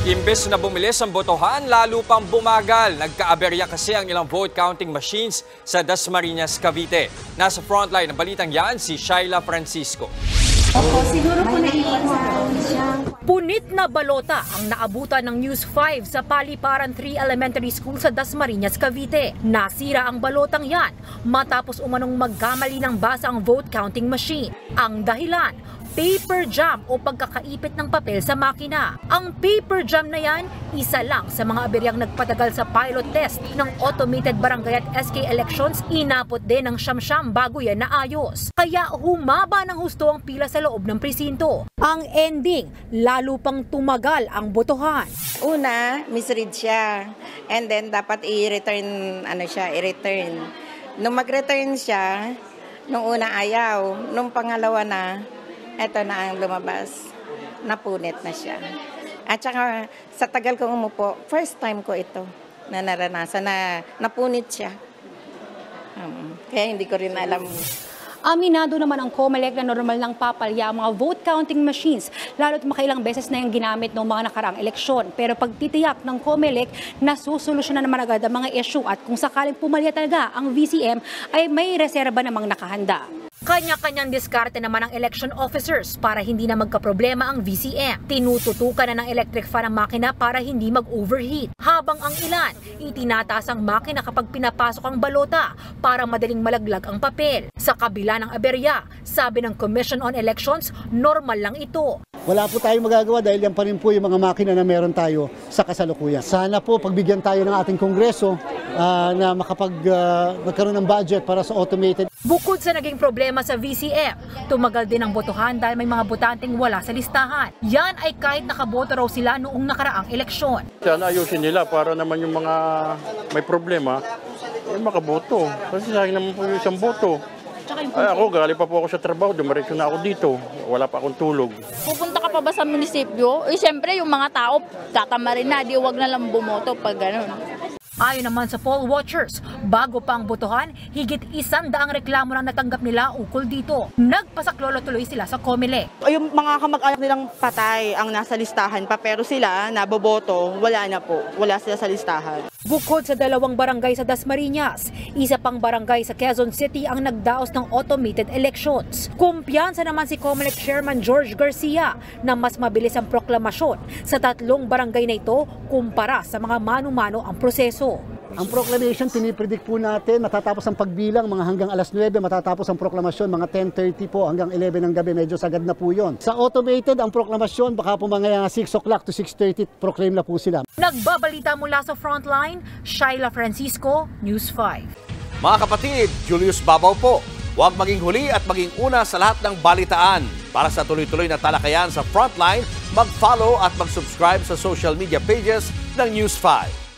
Imbes na bumilis ang botohan, lalo pang bumagal. Nagkaaberya kasi ang ilang vote counting machines sa Dasmariñas, Cavite. Nasa frontline ng balitang yan si Shaila Francisco. Opo, siguro po naiiwan siya. Punit na balota ang naabutan ng News 5 sa Paliparan 3 Elementary School sa Dasmariñas, Cavite. Nasira ang balotang yan matapos umanong magkamali ng basa ang vote counting machine. Ang dahilan, paper jam o pagkakaipit ng papel sa makina. Ang paper jam na yan, isa lang sa mga aberyang nagpatagal sa pilot test ng automated barangay at SK elections. Inapot din ng siyam-siyam bago yan naayos. Kaya humaba ng husto ang pila sa loob ng presinto. Ang ending, lalo pang tumagal ang botohan. Una, misread siya. And then dapat i-return, i-return. Nung mag-return siya, nung una ayaw, nung pangalawa na, eto na ang lumabas. Napunit na siya. At saka sa tagal kong umupo, first time ko ito na naranasan na napunit siya. Kaya hindi ko rin alam. Aminado naman ang COMELEC na normal lang papalya ang mga vote counting machines, lalo't makailang beses na yung ginamit ng mga nakaraang eleksyon. Pero pagtitiyak ng COMELEC, nasusolusyonan naman agad ang mga issue at kung sakaling pumalya talaga ang VCM ay may reserba namang nakahanda. Kanya-kanyang diskarte naman ang election officers para hindi na magkaproblema ang VCM. Tinututukan na ng electric fan ang makina para hindi mag-overheat. Habang ang ilan, itinataas ang makina kapag pinapasok ang balota para madaling malaglag ang papel. Sa kabila ng aberya, sabi ng Commission on Elections, normal lang ito. Wala po tayong magagawa dahil yan pa rin po yung mga makina na meron tayo sa kasalukuyan. Sana po pagbigyan tayo ng ating Kongreso na magkaroon ng budget para sa automated. Bukod sa naging problema sa VCM, tumagal din ang botohan dahil may mga botanteng wala sa listahan. Yan ay kahit nakaboto raw sila noong nakaraang eleksyon. Sana ayusin nila para naman yung mga may problema, makaboto. Kasi sa akin naman po yung isang boto. Ay, ako, galing pa po ako sa trabaho, dumiretso na ako dito. Wala pa akong tulog. Pupunta ka pa ba sa munisipyo? Siyempre, yung mga tao, tatamarin na, di wag na lang bumoto pag gano'n. Ayon naman sa poll watchers, bago pa ang botohan, higit 100 reklamo na natanggap nila ukol dito. Nagpasaklolo tuloy sila sa COMELEC. Yung mga kamag-anak nilang patay ang nasa listahan pa pero sila naboboto, wala na po. Wala sila sa listahan. Bukod sa 2 barangay sa Dasmariñas, isa pang barangay sa Quezon City ang nagdaos ng automated elections. Kumpiyansa naman si COMELEC Chairman George Garcia na mas mabilis ang proklamasyon sa 3 barangay na ito kumpara sa mga mano-mano ang proseso. Ang proclamation, pinipredict po natin, matatapos ang pagbilang mga hanggang alas 9, matatapos ang proklamasyon mga 10:30 po hanggang 11 ng gabi, medyo sagad na po yun. Sa automated, ang proklamasyon, baka po mga 6 o'clock to 6:30, proclaim na po sila. Nagbabalita mula sa frontline, Shaila Francisco, News 5. Mga kapatid, Julius Babaw po. Huwag maging huli at maging una sa lahat ng balitaan. Para sa tuloy-tuloy na talakayan sa frontline, mag-follow at mag-subscribe sa social media pages ng News 5.